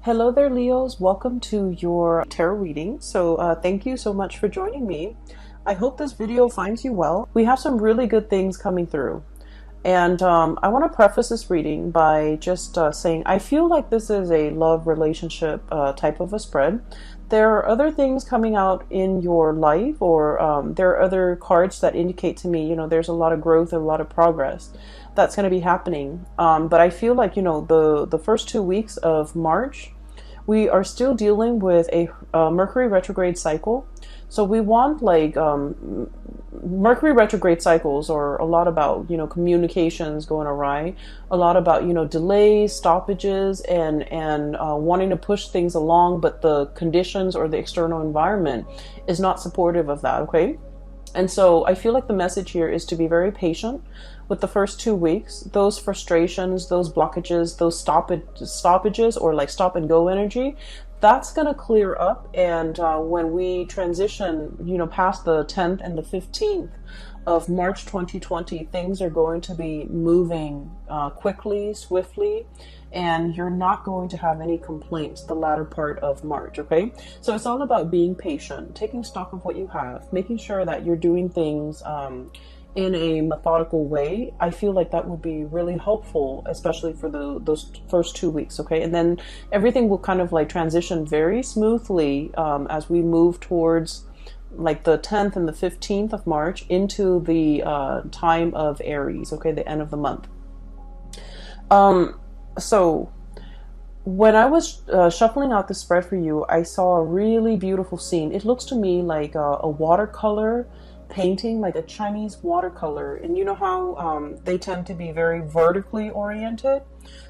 Hello there, Leos. Welcome to your tarot reading. Thank you so much for joining me. I hope this video finds you well. We have some really good things coming through. And I want to preface this reading by just saying I feel like this is a love relationship type of a spread. There are other things coming out in your life, or there are other cards that indicate to me, there's a lot of growth, a lot of progress that's going to be happening. But I feel like, the first 2 weeks of March, we are still dealing with a Mercury retrograde cycle. So we want Mercury retrograde cycles are a lot about, communications going awry, a lot about, delays, stoppages, and wanting to push things along, but the conditions or the external environment is not supportive of that, okay? And so I feel like the message here is to be very patient with the first 2 weeks. Those frustrations, those blockages, those stoppages, or like stop and go energy, that's going to clear up. And when we transition, past the 10th and the 15th of March 2020, things are going to be moving quickly, swiftly, and you're not going to have any complaints the latter part of March, okay? So it's all about being patient, taking stock of what you have, making sure that you're doing things in a methodical way. I feel like that would be really helpful, especially for those first 2 weeks, okay? And then everything will kind of like transition very smoothly as we move towards like the 10th and the 15th of March into the time of Aries, okay, the end of the month. So when I was shuffling out the spread for you, I saw a really beautiful scene. It looks to me like a watercolor painting, like a Chinese watercolor. And you know how they tend to be very vertically oriented?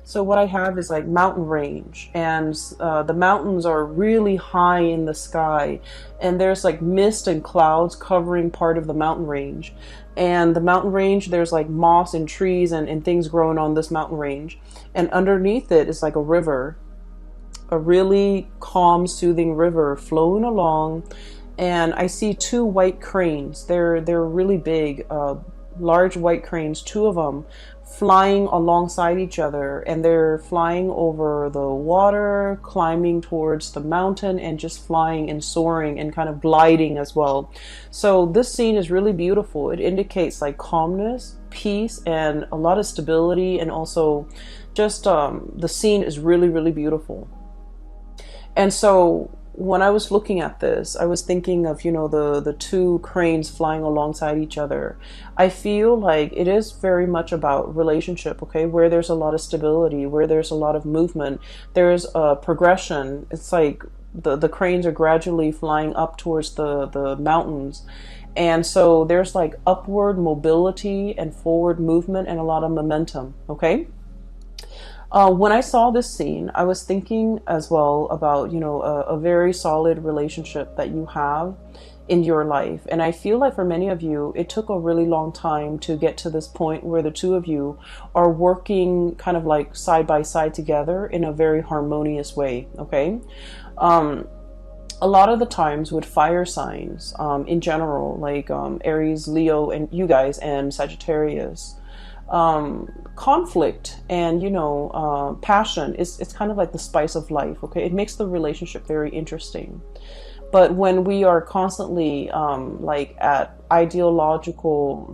So what I have is like mountain range, and the mountains are really high in the sky, and there's like mist and clouds covering part of the mountain range. And the mountain range, there's like moss and trees and things growing on this mountain range. And underneath it is like a river, a really calm, soothing river flowing along. And I see two white cranes. They're really big, large white cranes, two of them flying alongside each other, and they're flying over the water, climbing towards the mountain, and just flying and soaring and kind of gliding as well. So this scene is really beautiful. It indicates like calmness, peace, and a lot of stability, and also just the scene is really, really beautiful. And so when I was looking at this, I was thinking of, the two cranes flying alongside each other. I feel like it is very much about relationship, okay? Where there's a lot of stability, where there's a lot of movement, there's a progression. It's like the cranes are gradually flying up towards the mountains. And so there's like upward mobility and forward movement and a lot of momentum, okay? When I saw this scene, I was thinking as well about, a very solid relationship that you have in your life. And I feel like for many of you, it took a really long time to get to this point where the two of you are working kind of like side by side together in a very harmonious way, okay? A lot of the times with fire signs in general, like Aries, Leo, and you guys, and Sagittarius, conflict and passion it's kind of like the spice of life, okay? It makes the relationship very interesting. But when we are constantly like at ideological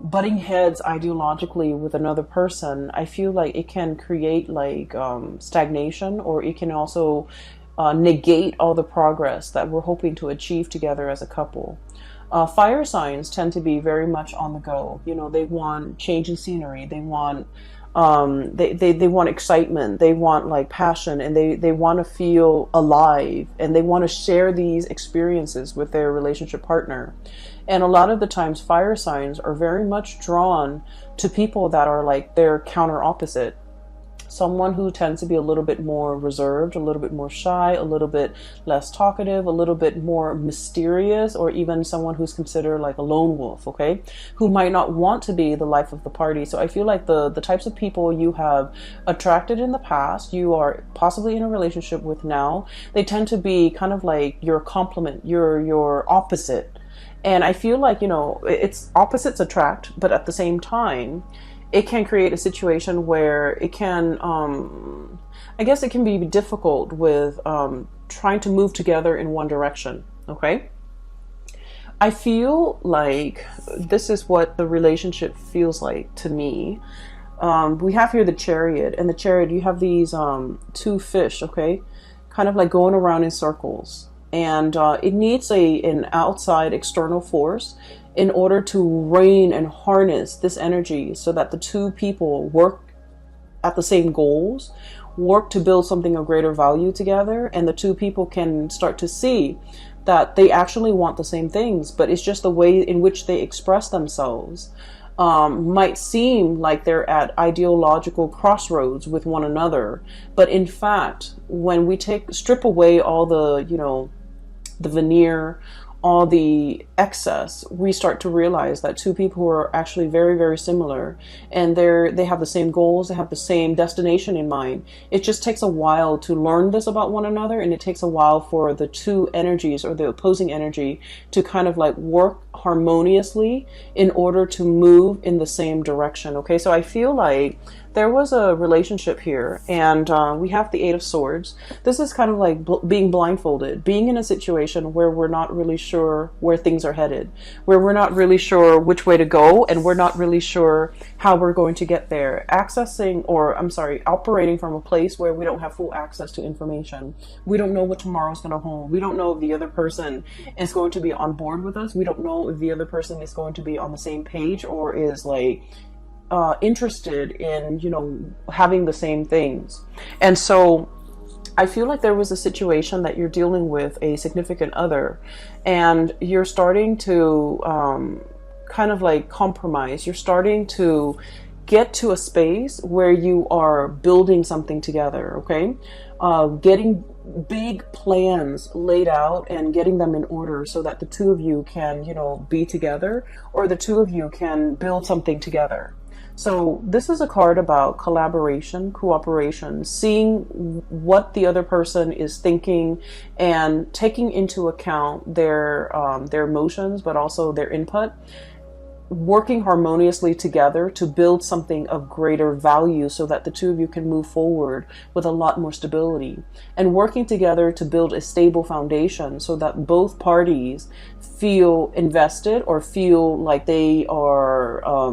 butting heads ideologically with another person, I feel like it can create like stagnation, or it can also negate all the progress that we're hoping to achieve together as a couple. Fire signs tend to be very much on the go. They want change in scenery. They want they want excitement. They want like passion, and they want to feel alive, and they want to share these experiences with their relationship partner. And a lot of the times fire signs are very much drawn to people that are like their counter opposite. Someone who tends to be a little bit more reserved, a little bit more shy, a little bit less talkative, a little bit more mysterious, or even someone who's considered like a lone wolf, okay? Who might not want to be the life of the party. So I feel like the types of people you have attracted in the past, you are possibly in a relationship with now, they tend to be kind of like your complement, your opposite. And I feel like, it's opposites attract, but at the same time, it can create a situation where it can, I guess it can be difficult with trying to move together in one direction. Okay. I feel like this is what the relationship feels like to me. We have here the Chariot, and the Chariot, you have these two fish, okay, kind of like going around in circles, and it needs an outside external force in order to rein and harness this energy so that the two people work at the same goals, work to build something of greater value together, and the two people can start to see that they actually want the same things, but it's just the way in which they express themselves might seem like they're at ideological crossroads with one another. But in fact, when we strip away all the, the veneer, all the excess, we start to realize that two people who are actually very, very similar, and they have the same goals, they have the same destination in mind. It just takes a while to learn this about one another, and it takes a while for the two energies or the opposing energy to kind of like work harmoniously in order to move in the same direction. Okay, so I feel like there was a relationship here, and we have the Eight of Swords. This is kind of like being blindfolded, being in a situation where we're not really sure where things are headed, where we're not really sure which way to go, and we're not really sure how we're going to get there. Operating from a place where we don't have full access to information. We don't know what tomorrow's going to hold. We don't know if the other person is going to be on board with us. We don't know if the other person is going to be on the same page or is like interested in, having the same things. And so I feel like there was a situation that you're dealing with a significant other, and you're starting to kind of like compromise. You're starting to get to a space where you are building something together, okay? Getting big plans laid out and getting them in order so that the two of you can, be together, or the two of you can build something together. So this is a card about collaboration, cooperation, seeing what the other person is thinking and taking into account their emotions, but also their input, working harmoniously together to build something of greater value so that the two of you can move forward with a lot more stability, and working together to build a stable foundation so that both parties feel invested or feel like they are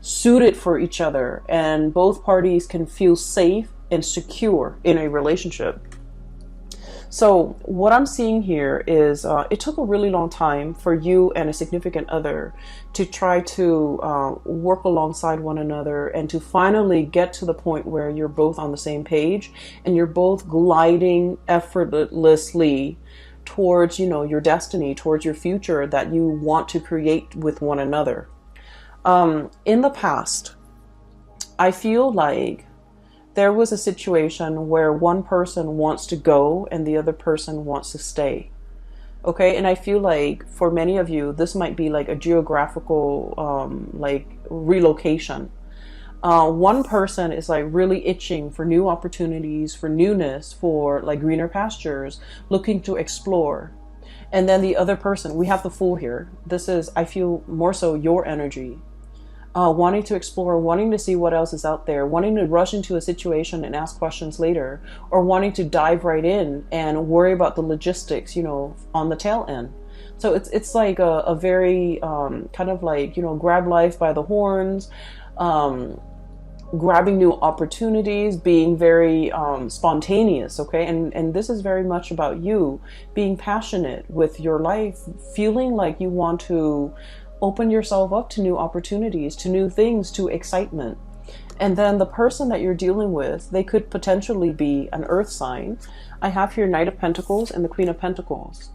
suited for each other, and both parties can feel safe and secure in a relationship. So what I'm seeing here is it took a really long time for you and a significant other to try to work alongside one another and to finally get to the point where you're both on the same page and you're both gliding effortlessly towards, your destiny, towards your future that you want to create with one another. In the past, I feel like there was a situation where one person wants to go and the other person wants to stay. Okay, and I feel like for many of you, this might be like a geographical relocation. One person is like really itching for new opportunities, for newness, for like greener pastures, looking to explore. And then the other person, we have the Fool here. This is, I feel, more so your energy. Wanting to explore, wanting to see what else is out there, wanting to rush into a situation and ask questions later, or wanting to dive right in and worry about the logistics, on the tail end. So it's like a very kind of like, grab life by the horns, grabbing new opportunities, being very spontaneous, okay? And this is very much about you being passionate with your life, feeling like you want to open yourself up to new opportunities, to new things, to excitement. And then the person that you're dealing with, they could potentially be an earth sign. I have here Knight of Pentacles and the Queen of Pentacles.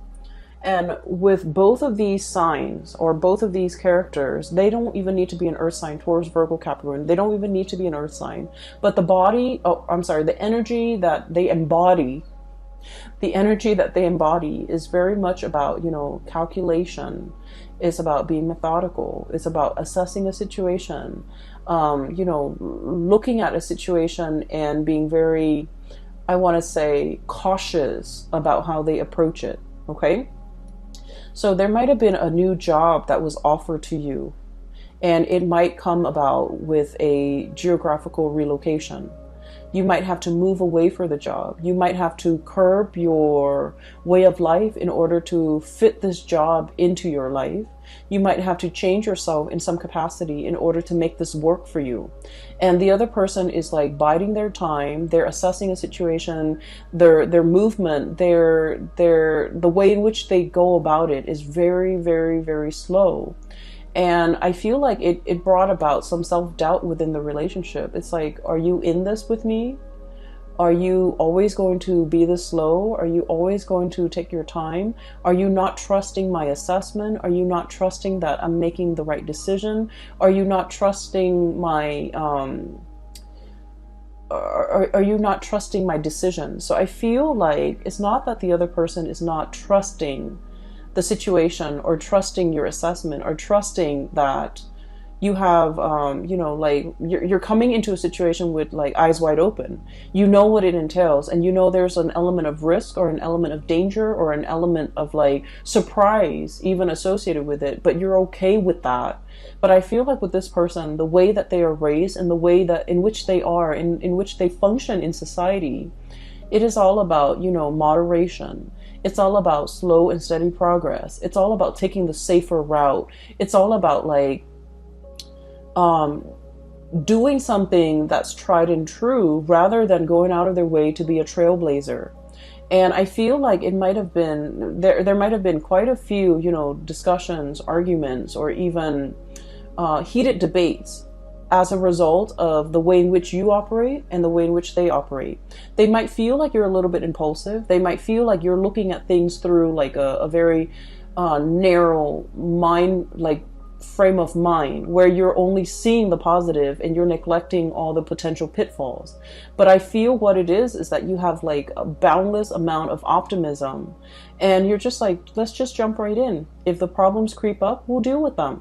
And with both of these signs or both of these characters, they don't even need to be an earth sign. Taurus, Virgo, Capricorn, they don't even need to be an earth sign. But the energy that they embody, is very much about, calculation. It's about being methodical. It's about assessing a situation, looking at a situation and being very, I want to say, cautious about how they approach it. Okay. So there might have been a new job that was offered to you, And it might come about with a geographical relocation. You might have to move away for the job. You might have to curb your way of life in order to fit this job into your life. You might have to change yourself in some capacity in order to make this work for you. And the other person is like biding their time. They're assessing a situation. Their movement, the way in which they go about it is very, very, very slow. And I feel like it brought about some self-doubt within the relationship. It's like, are you in this with me? Are you always going to be this slow? Are you always going to take your time? Are you not trusting my assessment? Are you not trusting that I'm making the right decision? Are you not trusting my are you not trusting my decision? So I feel like it's not that the other person is not trusting the situation or trusting your assessment or trusting that you have, like you're coming into a situation with like eyes wide open. You know what it entails, and you know there's an element of risk or an element of danger or an element of like surprise even associated with it, but you're okay with that. But I feel like with this person, the way that they are raised and the way that in which they are, in which they function in society, it is all about, moderation. It's all about slow and steady progress. It's all about taking the safer route. It's all about like doing something that's tried and true rather than going out of their way to be a trailblazer. And I feel like it might have been, there might have been quite a few, discussions, arguments, or even heated debates as a result of the way in which you operate and the way in which they operate. They might feel like you're a little bit impulsive. They might feel like you're looking at things through like a very narrow mind, like frame of mind, where you're only seeing the positive and you're neglecting all the potential pitfalls. But I feel what it is that you have like a boundless amount of optimism, and you're just like, let's just jump right in. If the problems creep up, we'll deal with them.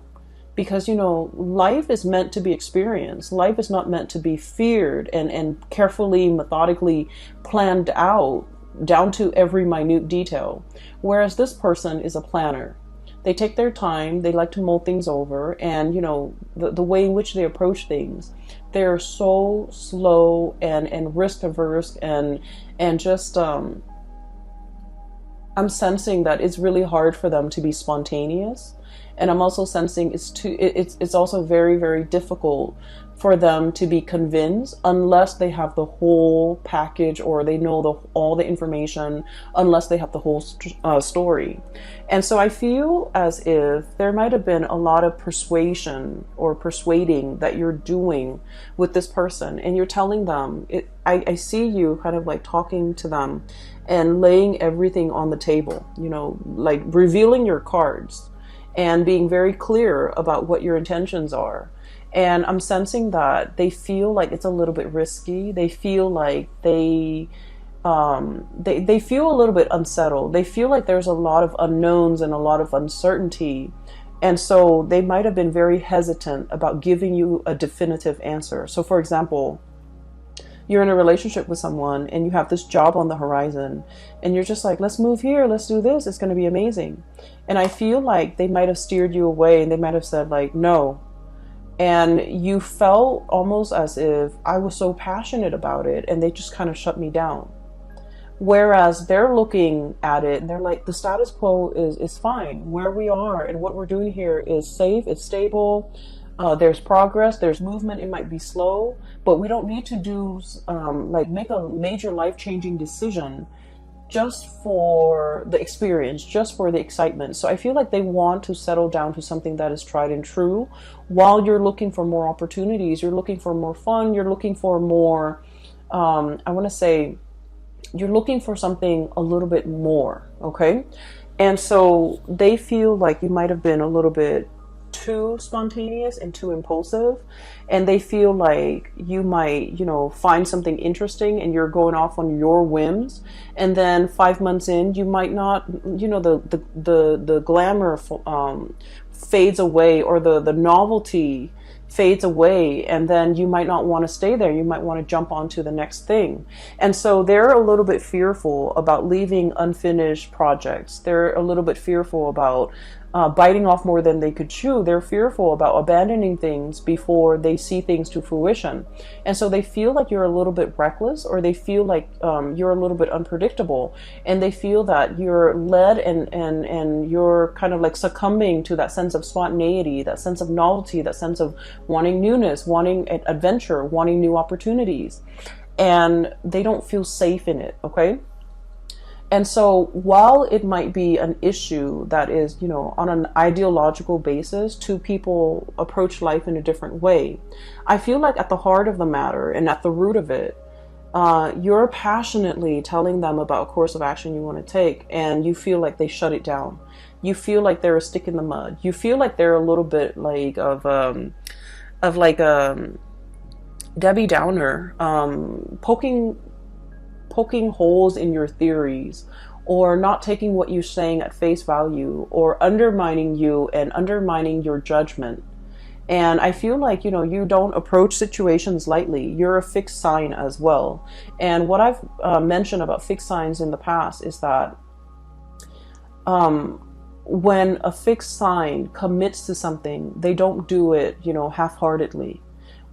Because, life is meant to be experienced. Life is not meant to be feared and carefully, methodically planned out down to every minute detail. Whereas this person is a planner. They take their time. They like to mull things over. And, the way in which they approach things, they're so slow and risk averse and just, I'm sensing that it's really hard for them to be spontaneous. And I'm also sensing it's also very, very difficult for them to be convinced unless they have the whole package or they know all the information, unless they have the whole story. And so I feel as if there might have been a lot of persuasion or persuading that you're doing with this person, and you're telling them, I see you kind of like talking to them and laying everything on the table, like revealing your cards and being very clear about what your intentions are. And I'm sensing that they feel like it's a little bit risky. They feel like they feel a little bit unsettled. They feel like there's a lot of unknowns and a lot of uncertainty. And so they might have been very hesitant about giving you a definitive answer. So for example, you're in a relationship with someone and you have this job on the horizon and you're just like, let's move here, let's do this, it's going to be amazing. And I feel like they might have steered you away and they might have said like, no. And you felt almost as if I was so passionate about it and they just kind of shut me down. Whereas they're looking at it and they're like, the status quo is fine. Where we are and what we're doing here is safe, it's stable. There's progress, there's movement. It might be slow, but we don't need to do make a major life-changing decision just for the experience, just for the excitement. So I feel like they want to settle down to something that is tried and true while you're looking for more opportunities, you're looking for more fun, you're looking for more, you're looking for something a little bit more, okay? And so they feel like you might have been a little bit too spontaneous and too impulsive, and they feel like you might find something interesting and you're going off on your whims, and then 5 months in you might not, the glamour fades away, or the novelty fades away, and then you might not want to stay there. You might want to jump onto the next thing. And so they're a little bit fearful about leaving unfinished projects. They're a little bit fearful about biting off more than they could chew. They're fearful about abandoning things before they see things to fruition. And so they feel like you're a little bit reckless, or they feel like you're a little bit unpredictable. And they feel that you're led and you're kind of like succumbing to that sense of spontaneity, that sense of novelty, that sense of wanting newness, wanting adventure, wanting new opportunities. And they don't feel safe in it, okay? And so while it might be an issue that is, you know, on an ideological basis, two people approach life in a different way, I feel like at the heart of the matter and at the root of it, you're passionately telling them about a course of action you want to take, and you feel like they shut it down. You feel like they're a stick in the mud. You feel like they're a little bit like of like Debbie Downer, poking holes in your theories, or not taking what you're saying at face value, or undermining you and undermining your judgment. And I feel like, you know, you don't approach situations lightly. You're a fixed sign as well. And what I've mentioned about fixed signs in the past is that when a fixed sign commits to something, they don't do it, you know, half-heartedly.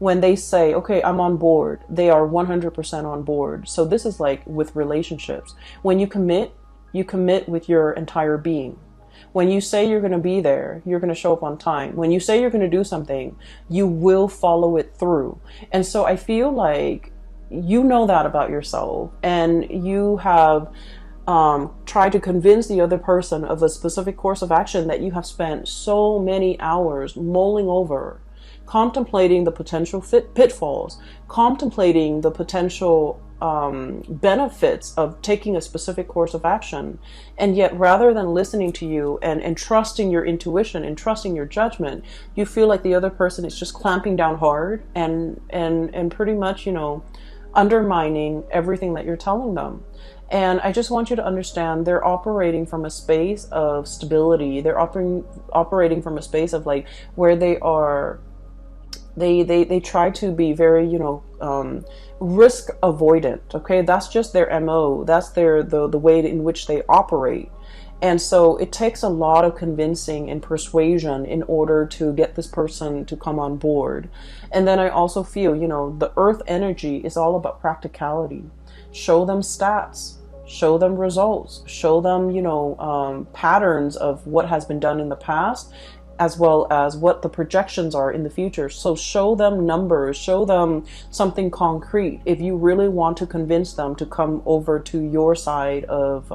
When they say, okay, I'm on board, they are 100% on board. So this is like with relationships. When you commit with your entire being. When you say you're going to be there, you're going to show up on time. When you say you're going to do something, you will follow it through. And so I feel like you know that about yourself, and you have tried to convince the other person of a specific course of action that you have spent so many hours mulling over, contemplating the potential pitfalls, contemplating the potential benefits of taking a specific course of action. And yet, rather than listening to you and trusting your intuition and trusting your judgment, you feel like the other person is just clamping down hard and pretty much, you know, undermining everything that you're telling them. And I just want you to understand, they're operating from a space of stability. They're operating from a space of like where they are. They try to be very, you know, risk avoidant. Okay, that's just their MO. That's the way in which they operate. And so it takes a lot of convincing and persuasion in order to get this person to come on board. And then I also feel, you know, the earth energy is all about practicality. Show them stats, show them results, show them, you know, patterns of what has been done in the past, as well as what the projections are in the future. So show them numbers, show them something concrete if you really want to convince them to come over to your side of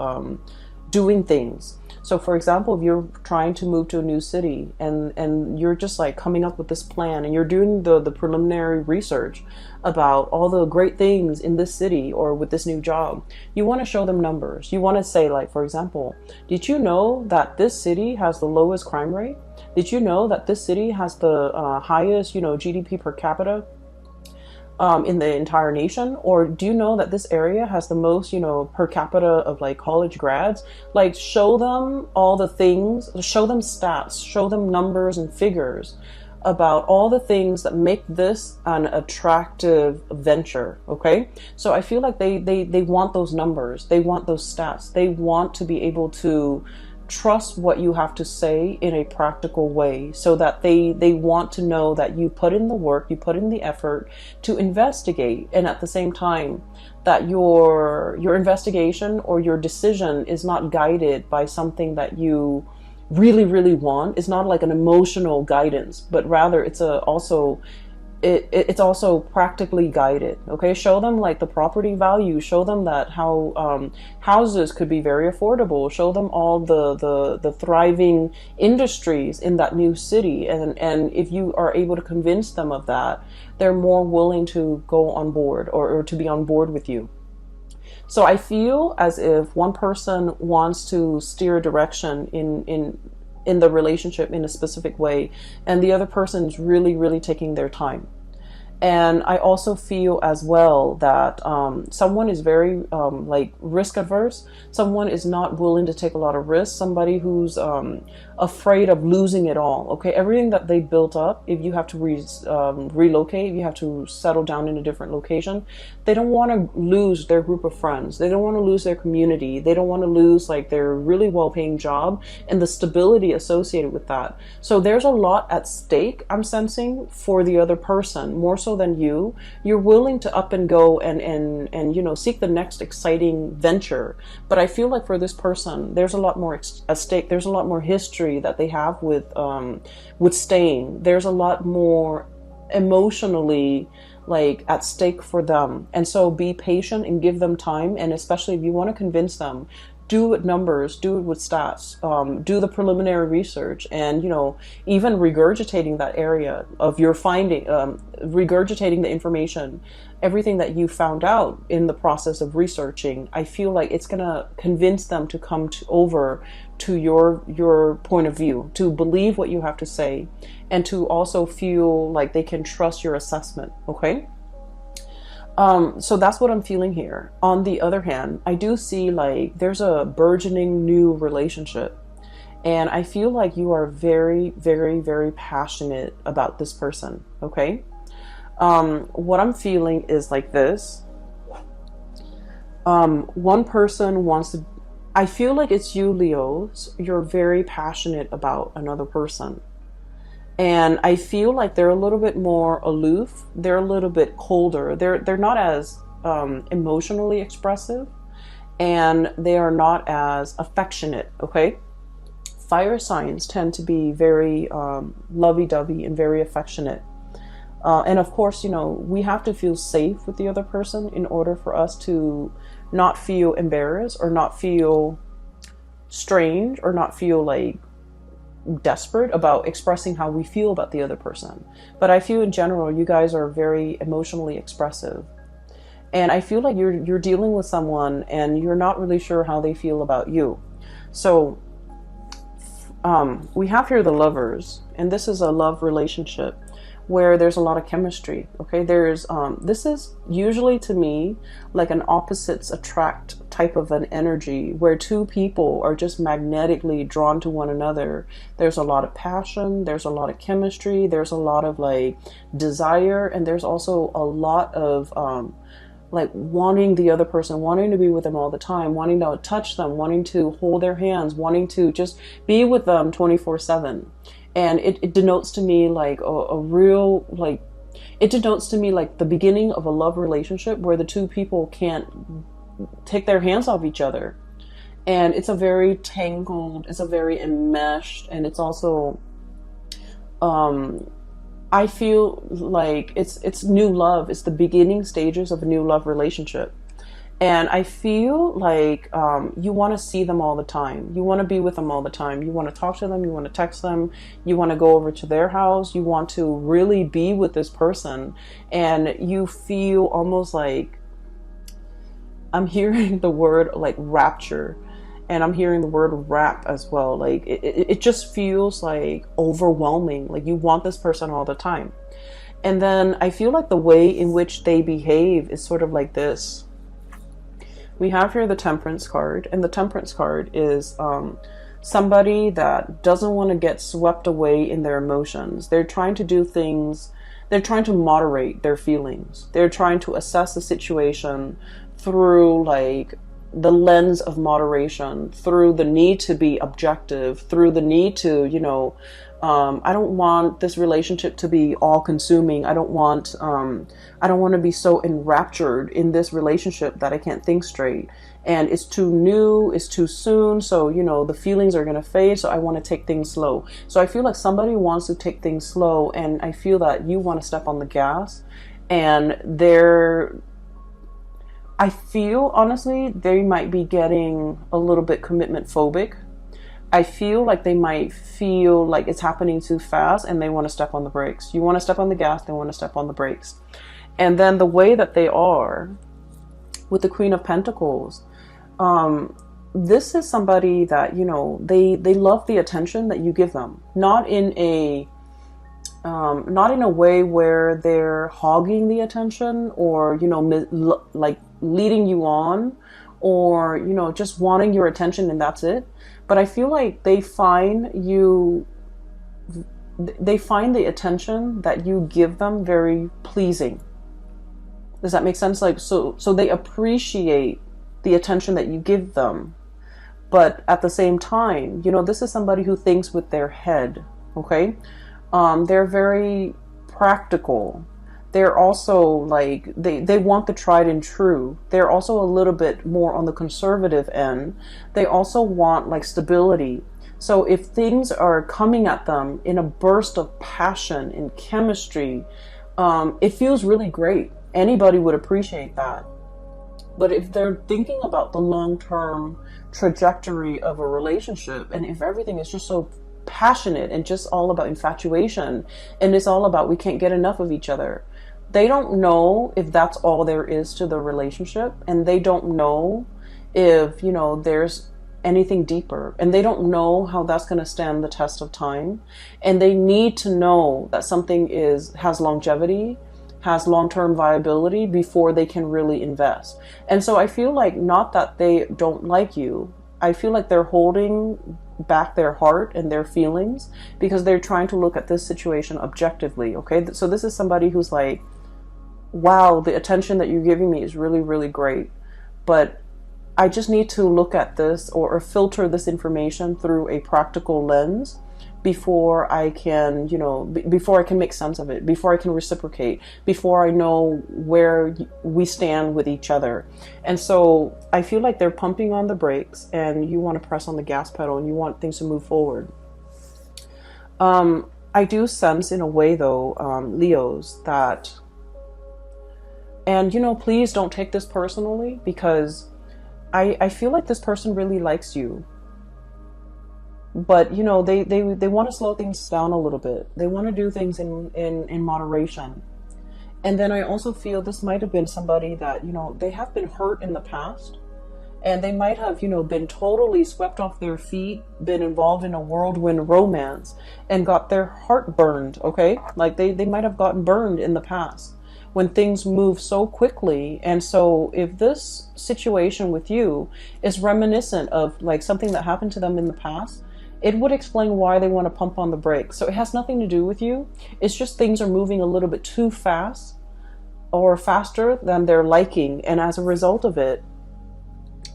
doing things. So for example, if you're trying to move to a new city and you're just like coming up with this plan, and you're doing the preliminary research about all the great things in this city or with this new job, you want to show them numbers. You want to say, like, for example, did you know that this city has the lowest crime rate? Did you know that this city has the highest, you know, GDP per capita in the entire nation? Or do you know that this area has the most, you know, per capita of like college grads? Like, show them all the things, show them stats, show them numbers and figures about all the things that make this an attractive venture. Okay, so I feel like they want those numbers, they want those stats, they want to be able to trust what you have to say in a practical way, so that they want to know that you put in the work, you put in the effort to investigate, and at the same time that your investigation or your decision is not guided by something that you really want. It's not like an emotional guidance, but rather it's also practically guided. Okay, show them like the property value, show them that how houses could be very affordable, show them all the thriving industries in that new city, and if you are able to convince them of that, they're more willing to go on board or to be on board with you. So I feel as if one person wants to steer a direction in the relationship in a specific way, and the other person is really taking their time. And I also feel as well that someone is very like risk adverse. Someone is not willing to take a lot of risks. Somebody who's afraid of losing it all. Okay, everything that they built up, if you have to relocate, if you have to settle down in a different location, they don't want to lose their group of friends. They don't want to lose their community. They don't want to lose like their really well-paying job and the stability associated with that. So there's a lot at stake, I'm sensing, for the other person, more so than you. You're willing to up and go and you know, seek the next exciting venture. But I feel like for this person, there's a lot more at stake. There's a lot more history that they have with staying. There's a lot more emotionally like at stake for them. And so be patient and give them time. And especially if you want to convince them, do it with numbers, do it with stats, do the preliminary research, and, you know, even regurgitating that area of your finding, regurgitating the information, everything that you found out in the process of researching. I feel like it's gonna convince them to come over to your point of view, to believe what you have to say, and to also feel like they can trust your assessment. Okay. So that's what I'm feeling here. On the other hand, I do see like there's a burgeoning new relationship. And I feel like you are very, very, very passionate about this person. Okay. What I'm feeling is like this. One person wants to, I feel like it's you, Leos. You're very passionate about another person. And I feel like they're a little bit more aloof. They're a little bit colder. They're not as emotionally expressive, and they are not as affectionate. Okay, fire signs tend to be very lovey-dovey and very affectionate. And of course, you know, we have to feel safe with the other person in order for us to not feel embarrassed or not feel strange or not feel like desperate about expressing how we feel about the other person. But I feel in general you guys are very emotionally expressive, and I feel like you're dealing with someone and you're not really sure how they feel about you. So we have here the Lovers, and this is a love relationship where there's a lot of chemistry. Okay, there's this is usually to me like an opposites attract type of an energy where two people are just magnetically drawn to one another. There's a lot of passion, there's a lot of chemistry, there's a lot of like desire, and there's also a lot of like wanting the other person, wanting to be with them all the time, wanting to touch them, wanting to hold their hands, wanting to just be with them 24/7. And it denotes to me like a real, like, it denotes to me like the beginning of a love relationship where the two people can't take their hands off each other. And it's a very tangled, it's a very enmeshed, and it's also, I feel like it's new love. It's the beginning stages of a new love relationship. And I feel like you want to see them all the time. You want to be with them all the time. You want to talk to them. You want to text them. You want to go over to their house. You want to really be with this person. And you feel almost like, I'm hearing the word like rapture. And I'm hearing the word rap as well. Like it just feels like overwhelming. Like you want this person all the time. And then I feel like the way in which they behave is sort of like this. We have here the Temperance card, and the Temperance card is somebody that doesn't want to get swept away in their emotions. They're trying to do things, they're trying to moderate their feelings. They're trying to assess the situation through like the lens of moderation, through the need to be objective, through the need to, you know, I don't want this relationship to be all consuming. I don't want to be so enraptured in this relationship that I can't think straight. And it's too new, it's too soon. So, you know, the feelings are going to fade. So I want to take things slow. So I feel like somebody wants to take things slow. And I feel that you want to step on the gas, and I feel honestly, they might be getting a little bit commitment phobic. I feel like they might feel like it's happening too fast and they want to step on the brakes. You want to step on the gas, they want to step on the brakes. And then the way that they are with the Queen of Pentacles, this is somebody that, you know, they love the attention that you give them. Not in a, not in a way where they're hogging the attention or, like leading you on or, just wanting your attention and that's it. But I feel like they find the attention that you give them very pleasing. Does that make sense? Like, so they appreciate the attention that you give them. But at the same time, this is somebody who thinks with their head, okay? They're very practical. They're also like, they want the tried and true. They're also a little bit more on the conservative end. They also want like stability. So if things are coming at them in a burst of passion and chemistry, it feels really great. Anybody would appreciate that. But if they're thinking about the long-term trajectory of a relationship, and if everything is just so passionate and just all about infatuation, and it's all about we can't get enough of each other, they don't know if that's all there is to the relationship, and they don't know if, there's anything deeper, and they don't know how that's going to stand the test of time. And they need to know that something has longevity, has long-term viability before they can really invest. And so I feel like, not that they don't like you, I feel like they're holding back their heart and their feelings because they're trying to look at this situation objectively, okay? So this is somebody who's like, wow, the attention that you're giving me is really, really great, but I just need to look at this or filter this information through a practical lens before I can, before I can make sense of it, before I can reciprocate, before I know where we stand with each other. And so I feel like they're pumping on the brakes and you want to press on the gas pedal and you want things to move forward. I do sense in a way though, Leos, that, and please don't take this personally, because I feel like this person really likes you. But, they want to slow things down a little bit. They want to do things in moderation. And then I also feel this might have been somebody that, they have been hurt in the past. And they might have, been totally swept off their feet, been involved in a whirlwind romance, and got their heart burned, okay? Like they might have gotten burned in the past when things move so quickly. And so if this situation with you is reminiscent of like something that happened to them in the past, it would explain why they want to pump on the brakes. So it has nothing to do with you. It's just things are moving a little bit too fast or faster than they're liking. And as a result of it,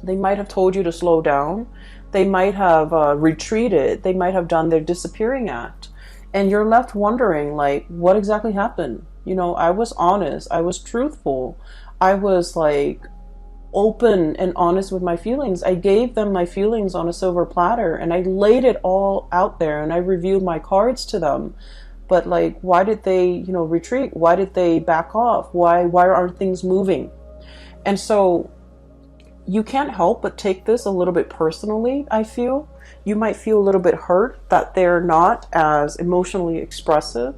they might have told you to slow down. They might have retreated. They might have done their disappearing act. And you're left wondering, like, what exactly happened? I was honest. I was truthful. I was like open and honest with my feelings. I gave them my feelings on a silver platter and I laid it all out there and I reviewed my cards to them. But like, why did they, retreat? Why did they back off? Why aren't things moving? And so you can't help but take this a little bit personally, I feel. You might feel a little bit hurt that they're not as emotionally expressive.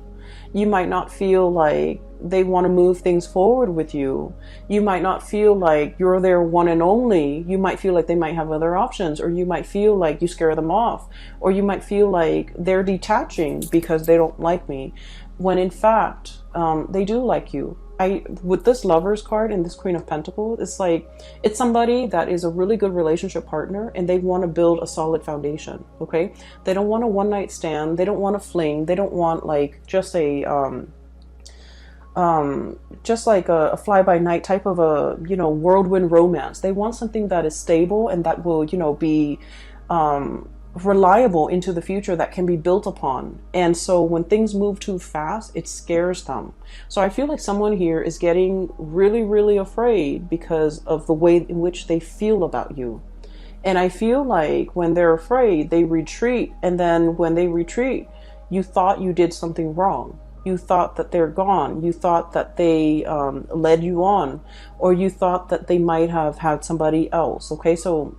You might not feel like they want to move things forward with you. You might not feel like you're their one and only. You might feel like they might have other options, or you might feel like you scare them off, or you might feel like they're detaching because they don't like me, when in fact, they do like you. With this Lovers card and this Queen of Pentacles, it's like, it's somebody that is a really good relationship partner and they want to build a solid foundation, okay? They don't want a one-night stand. They don't want a fling. They don't want like just a fly-by-night type of a, whirlwind romance. They want something that is stable and that will, be reliable into the future, that can be built upon. And so when things move too fast, it scares them. So I feel like someone here is getting really, really afraid because of the way in which they feel about you. And I feel like when they're afraid, they retreat. And then when they retreat, you thought you did something wrong. You thought that they're gone. You thought that they led you on, or you thought that they might have had somebody else. Okay, so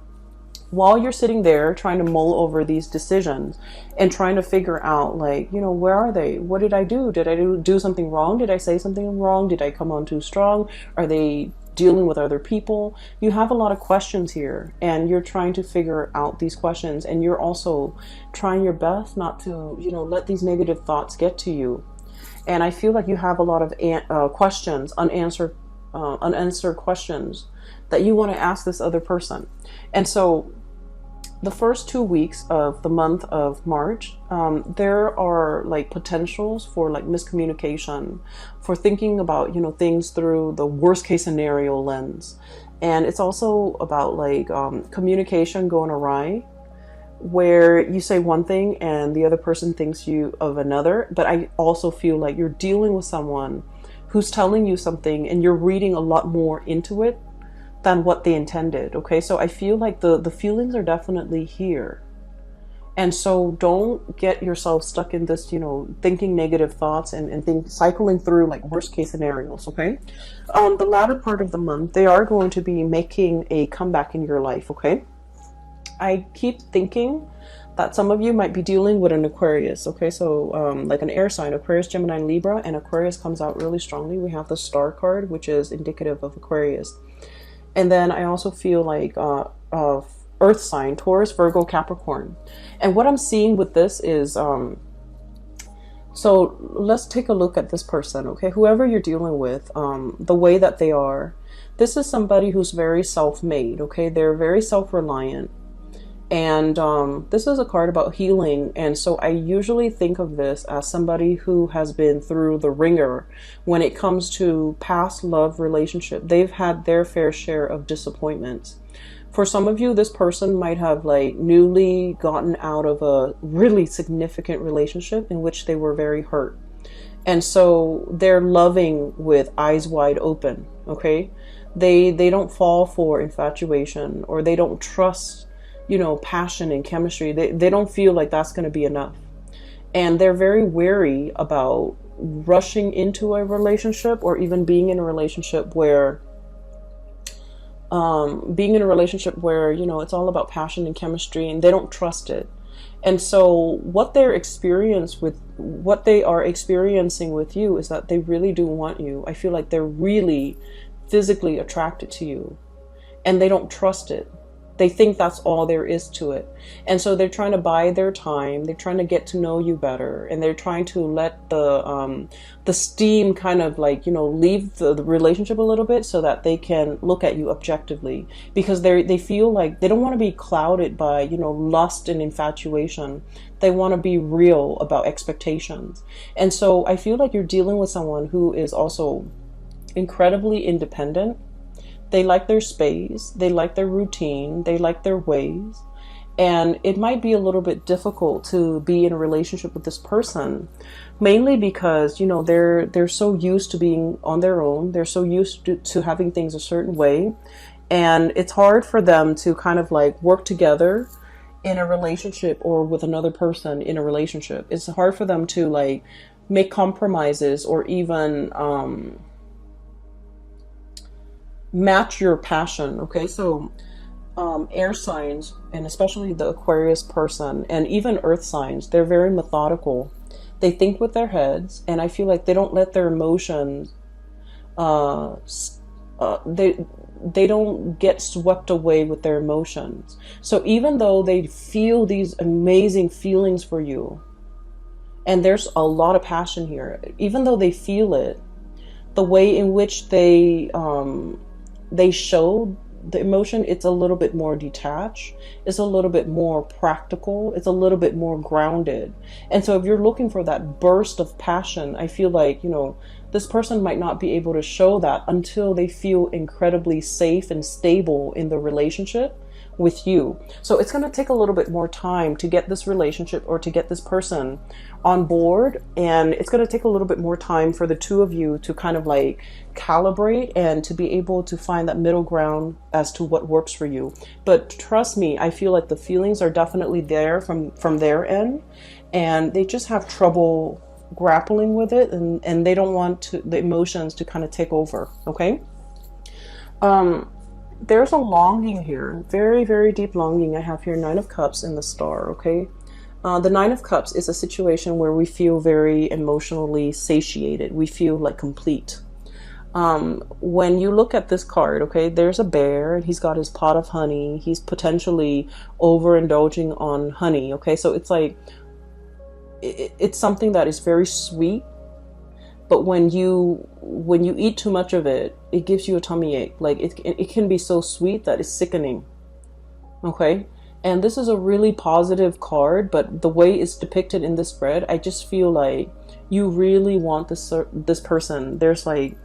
while you're sitting there trying to mull over these decisions and trying to figure out, like, where are they? What did I do? Did I do something wrong? Did I say something wrong? Did I come on too strong? Are they dealing with other people? You have a lot of questions here, and you're trying to figure out these questions, and you're also trying your best not to, let these negative thoughts get to you. And I feel like you have a lot of questions, unanswered questions that you want to ask this other person. And so the first 2 weeks of the month of March, there are like potentials for like miscommunication, for thinking about, you know, things through the worst case scenario lens. And it's also about like communication going awry, where you say one thing and the other person thinks you of another. But I also feel like you're dealing with someone who's telling you something and you're reading a lot more into it than what they intended. Okay, so I feel like the feelings are definitely here. And so don't get yourself stuck in this, you know, thinking negative thoughts and cycling through like worst case scenarios. Okay, the latter part of the month, they are going to be making a comeback in your life. Okay, I keep thinking that some of you might be dealing with an Aquarius. Okay, so like an air sign, Aquarius, Gemini, Libra, and Aquarius comes out really strongly. We have the star card, which is indicative of Aquarius. And then I also feel like earth sign, Taurus, Virgo, Capricorn. And what I'm seeing with this is, so let's take a look at this person, okay? Whoever you're dealing with, the way that they are, this is somebody who's very self-made, okay? They're very self-reliant. And this is a card about healing. And so I usually think of this as somebody who has been through the ringer when it comes to past love relationship. They've had their fair share of disappointments. For some of you, this person might have like newly gotten out of a really significant relationship in which they were very hurt. And so they're loving with eyes wide open, okay? They don't fall for infatuation, or they don't trust, you know, passion and chemistry. They don't feel like that's going to be enough. And they're very wary about rushing into a relationship, or even being in a relationship where, you know, it's all about passion and chemistry, and they don't trust it. And so what they are experiencing with you is that they really do want you. I feel like they're really physically attracted to you, and they don't trust it. They think that's all there is to it. And so they're trying to buy their time. They're trying to get to know you better. And they're trying to let the steam kind of like, you know, leave the relationship a little bit so that they can look at you objectively. Because they feel like they don't want to be clouded by, you know, lust and infatuation. They want to be real about expectations. And so I feel like you're dealing with someone who is also incredibly independent. They like their space, they like their routine, they like their ways. And it might be a little bit difficult to be in a relationship with this person, mainly because, you know, they're so used to being on their own. They're so used to having things a certain way. And it's hard for them to kind of like work together in a relationship, or with another person in a relationship. It's hard for them to like make compromises, or even match your passion. Okay, so air signs, and especially the Aquarius person, and even earth signs, they're very methodical. They think with their heads, and I feel like they don't let their emotions they don't get swept away with their emotions. So even though they feel these amazing feelings for you, and there's a lot of passion here, even though they feel it, the way in which they show the emotion, it's a little bit more detached, it's a little bit more practical, it's a little bit more grounded. And so if you're looking for that burst of passion, I feel like, you know, this person might not be able to show that until they feel incredibly safe and stable in the relationship with you. So it's going to take a little bit more time to get this relationship, or to get this person on board, and it's going to take a little bit more time for the two of you to kind of like calibrate and to be able to find that middle ground as to what works for you. But trust me, I feel like the feelings are definitely there from their end, and they just have trouble grappling with it, and they don't want the emotions to kind of take over. Okay, there's a longing here, very, very deep longing. I have here Nine of Cups in the star. Okay, the Nine of Cups is a situation where we feel very emotionally satiated. We feel like complete. When you look at this card, okay, there's a bear, and he's got his pot of honey. He's potentially overindulging on honey. Okay, so it's like, it's something that is very sweet, But when you eat too much of it, it gives you a tummy ache. Like it can be so sweet that it's sickening. Okay? And this is a really positive card, but the way it's depicted in this spread, I just feel like you really want this person. There's like,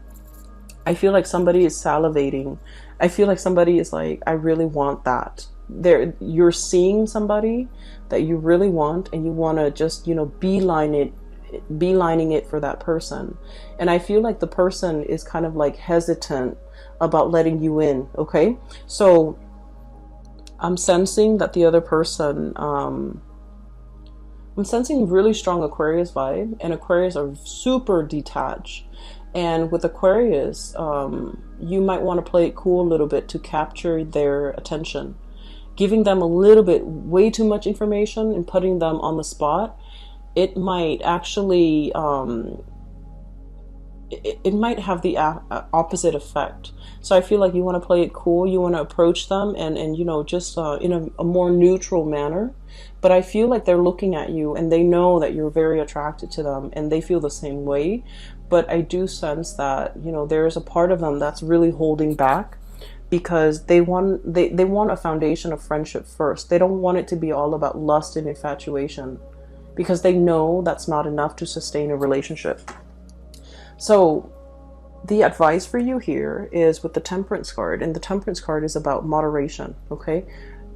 I feel like somebody is salivating. I feel like somebody is like, I really want that. You're seeing somebody that you really want, and you want to just, beelining it for that person. And I feel like the person is kind of like hesitant about letting you in. Okay, so I'm sensing that the other person, I'm sensing really strong Aquarius vibe, and Aquarius are super detached. And with Aquarius, you might want to play it cool a little bit to capture their attention. Giving them a little bit, way too much information and putting them on the spot, it might actually, it might have the opposite effect. So I feel like you want to play it cool. You want to approach them and just in a more neutral manner. But I feel like they're looking at you and they know that you're very attracted to them and they feel the same way. But I do sense that, there is a part of them that's really holding back, because they want a foundation of friendship first. They don't want it to be all about lust and infatuation, because they know that's not enough to sustain a relationship. So the advice for you here is with the Temperance card, and the Temperance card is about moderation. Okay,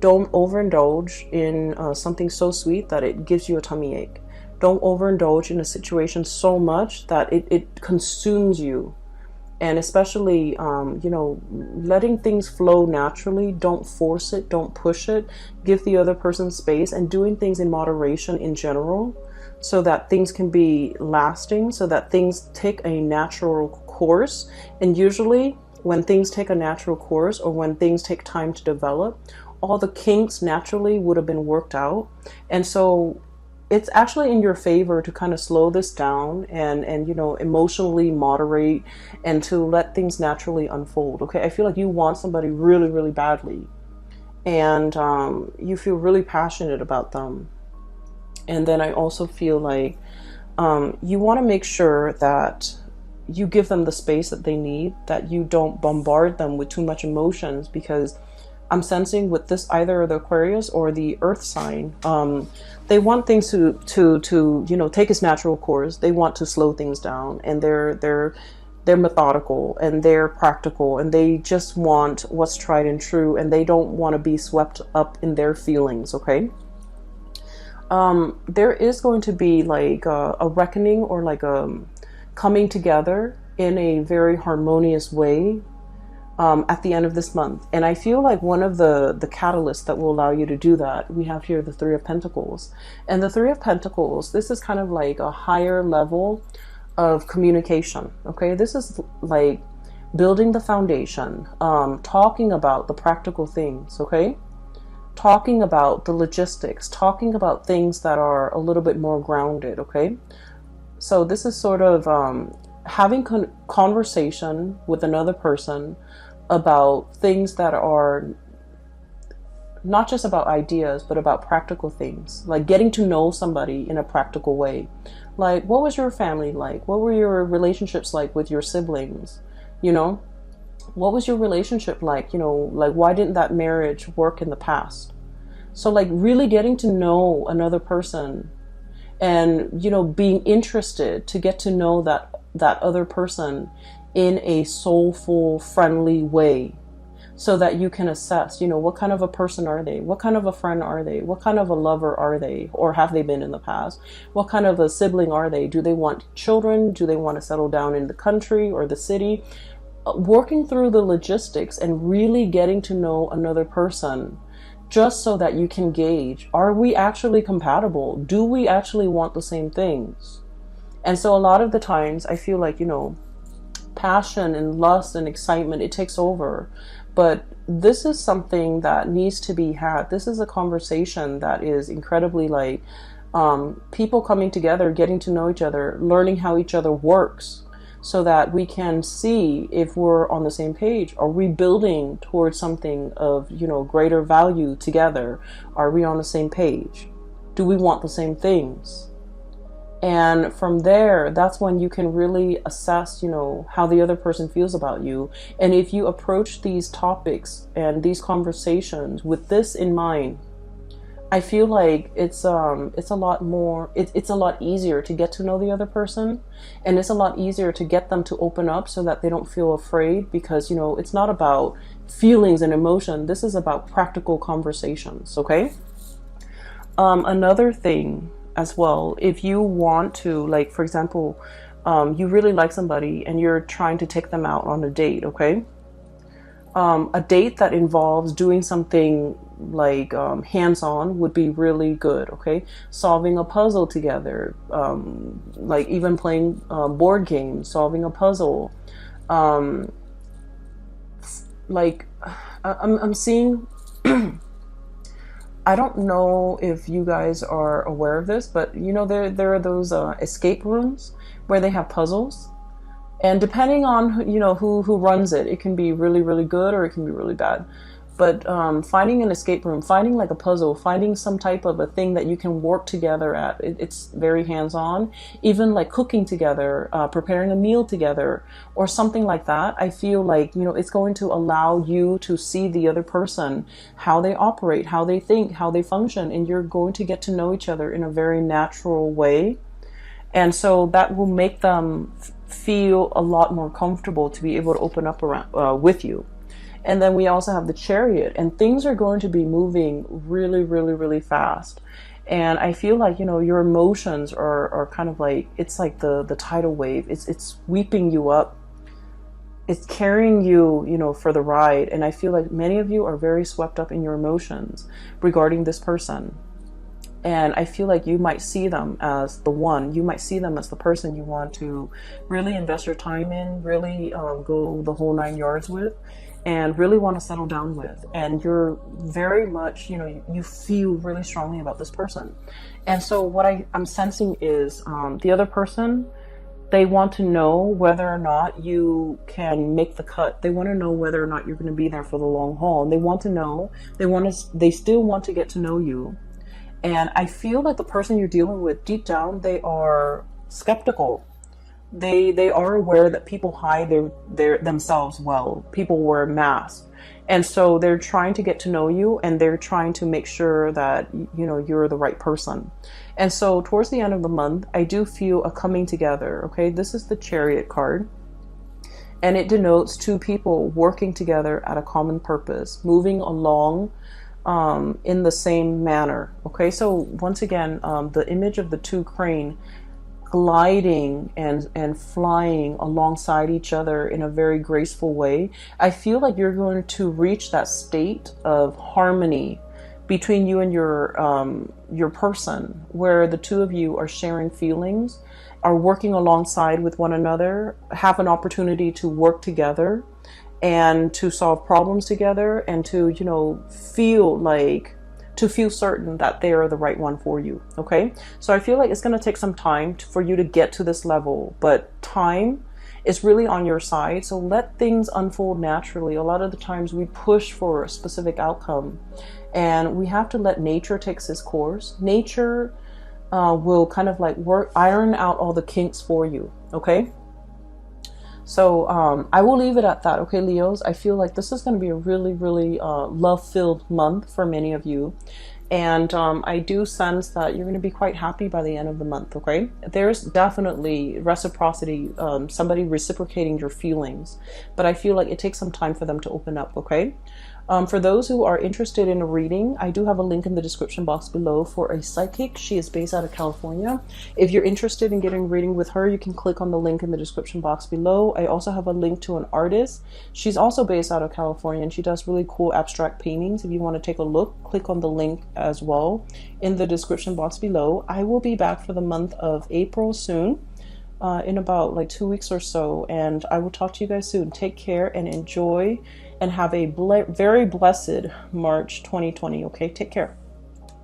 don't overindulge in something so sweet that it gives you a tummy ache. Don't overindulge in a situation so much that it consumes you. And especially, letting things flow naturally. Don't force it. Don't push it. Give the other person space, and doing things in moderation in general, so that things can be lasting, so that things take a natural course. And usually when things take a natural course, or when things take time to develop, all the kinks naturally would have been worked out. And so it's actually in your favor to kind of slow this down and emotionally moderate, and to let things naturally unfold. Okay, I feel like you want somebody really, really badly, and you feel really passionate about them. And then I also feel like you want to make sure that you give them the space that they need, that you don't bombard them with too much emotions, because I'm sensing with this, either the Aquarius or the Earth sign, they want things to take its natural course. They want to slow things down, and they're methodical and they're practical, and they just want what's tried and true, and they don't want to be swept up in their feelings. Okay. There is going to be like a reckoning, or like a coming together in a very harmonious way at the end of this month. And I feel like one of the catalysts that will allow you to do that, we have here the Three of Pentacles. And the Three of Pentacles, this is kind of like a higher level of communication. Okay, this is like building the foundation, talking about the practical things. Okay, talking about the logistics, talking about things that are a little bit more grounded. Okay, so this is sort of having conversation with another person about things that are not just about ideas, but about practical things, like getting to know somebody in a practical way. Like, what was your family like? What were your relationships like with your siblings? What was your relationship like? Like, why didn't that marriage work in the past? So like really getting to know another person, and being interested to get to know that other person in a soulful, friendly way, so that you can assess, what kind of a person are they? What kind of a friend are they? What kind of a lover are they? Or have they been in the past? What kind of a sibling are they? Do they want children? Do they want to settle down in the country or the city? Working through the logistics and really getting to know another person, just so that you can gauge, are we actually compatible? Do we actually want the same things? And so a lot of the times I feel like, passion and lust and excitement, it takes over. But this is something that needs to be had. This is a conversation that is incredibly like people coming together, getting to know each other, learning how each other works, so that we can see if we're on the same page. Are we building towards something of, greater value together? Are we on the same page? Do we want the same things? And from there, that's when you can really assess, you know, how the other person feels about you. And if you approach these topics and these conversations with this in mind, I feel like it's a lot more, it's a lot easier to get to know the other person, and it's a lot easier to get them to open up so that they don't feel afraid, because, you know, it's not about feelings and emotion. This is about practical conversations, okay? Another thing as well, if you want to, like, for example, you really like somebody and you're trying to take them out on a date, okay? A date that involves doing something like hands-on would be really good, okay? Solving a puzzle together, like even playing board games, solving a puzzle. Like, I'm seeing... I don't know if you guys are aware of this, but you know, there are those escape rooms where they have puzzles, and depending on, you know, who runs it, it can be really, really good or it can be really bad. But finding an escape room, finding like a puzzle, finding some type of a thing that you can work together at, it's very hands-on. Even like cooking together, preparing a meal together, or something like that. I feel like, you know, it's going to allow you to see the other person, how they operate, how they think, how they function, and you're going to get to know each other in a very natural way. And so that will make them feel a lot more comfortable to be able to open up around with you. And then we also have the Chariot, and things are going to be moving really, really, really fast. And I feel like, you know, your emotions are kind of like, it's like the tidal wave. It's sweeping you up. It's carrying you, you know, for the ride. And I feel like many of you are very swept up in your emotions regarding this person. And I feel like you might see them as the one. You might see them as the person you want to really invest your time in, really go the whole 9 yards with, and really want to settle down with. And you're very much, you know, you feel really strongly about this person. And so what I'm sensing is the other person, they want to know whether or not you can make the cut. They want to know whether or not you're going to be there for the long haul. And they want to know, they still want to get to know you. And I feel like the person you're dealing with, deep down, they are skeptical. They are aware that people hide their themselves well. People wear masks. And so they're trying to get to know you, and they're trying to make sure that, you know, you're the right person. And so towards the end of the month, I do feel a coming together, okay? This is the Chariot card. And it denotes two people working together at a common purpose, moving along in the same manner. Okay, so once again, the image of the two crane gliding and flying alongside each other in a very graceful way. I feel like you're going to reach that state of harmony between you and your person, where the two of you are sharing feelings, are working alongside with one another, have an opportunity to work together and to solve problems together, and to, you know, feel certain that they are the right one for you. Okay, so I feel like it's going to take some time for you to get to this level, but time is really on your side. So let things unfold naturally. A lot of the times we push for a specific outcome, and we have to let nature take its course. Nature will kind of like iron out all the kinks for you. Okay. So I will leave it at that, okay, Leos? I feel like this is going to be a really, really love-filled month for many of you. And I do sense that you're going to be quite happy by the end of the month, okay? There's definitely reciprocity, somebody reciprocating your feelings. But I feel like it takes some time for them to open up, okay? For those who are interested in a reading, I do have a link in the description box below for a psychic. She is based out of California. If you're interested in getting a reading with her, you can click on the link in the description box below. I also have a link to an artist. She's also based out of California, and she does really cool abstract paintings. If you want to take a look, click on the link as well in the description box below. I will be back for the month of April soon. In about like 2 weeks or so, and I will talk to you guys soon. Take care and enjoy, and have a very blessed March 2020. Okay, take care.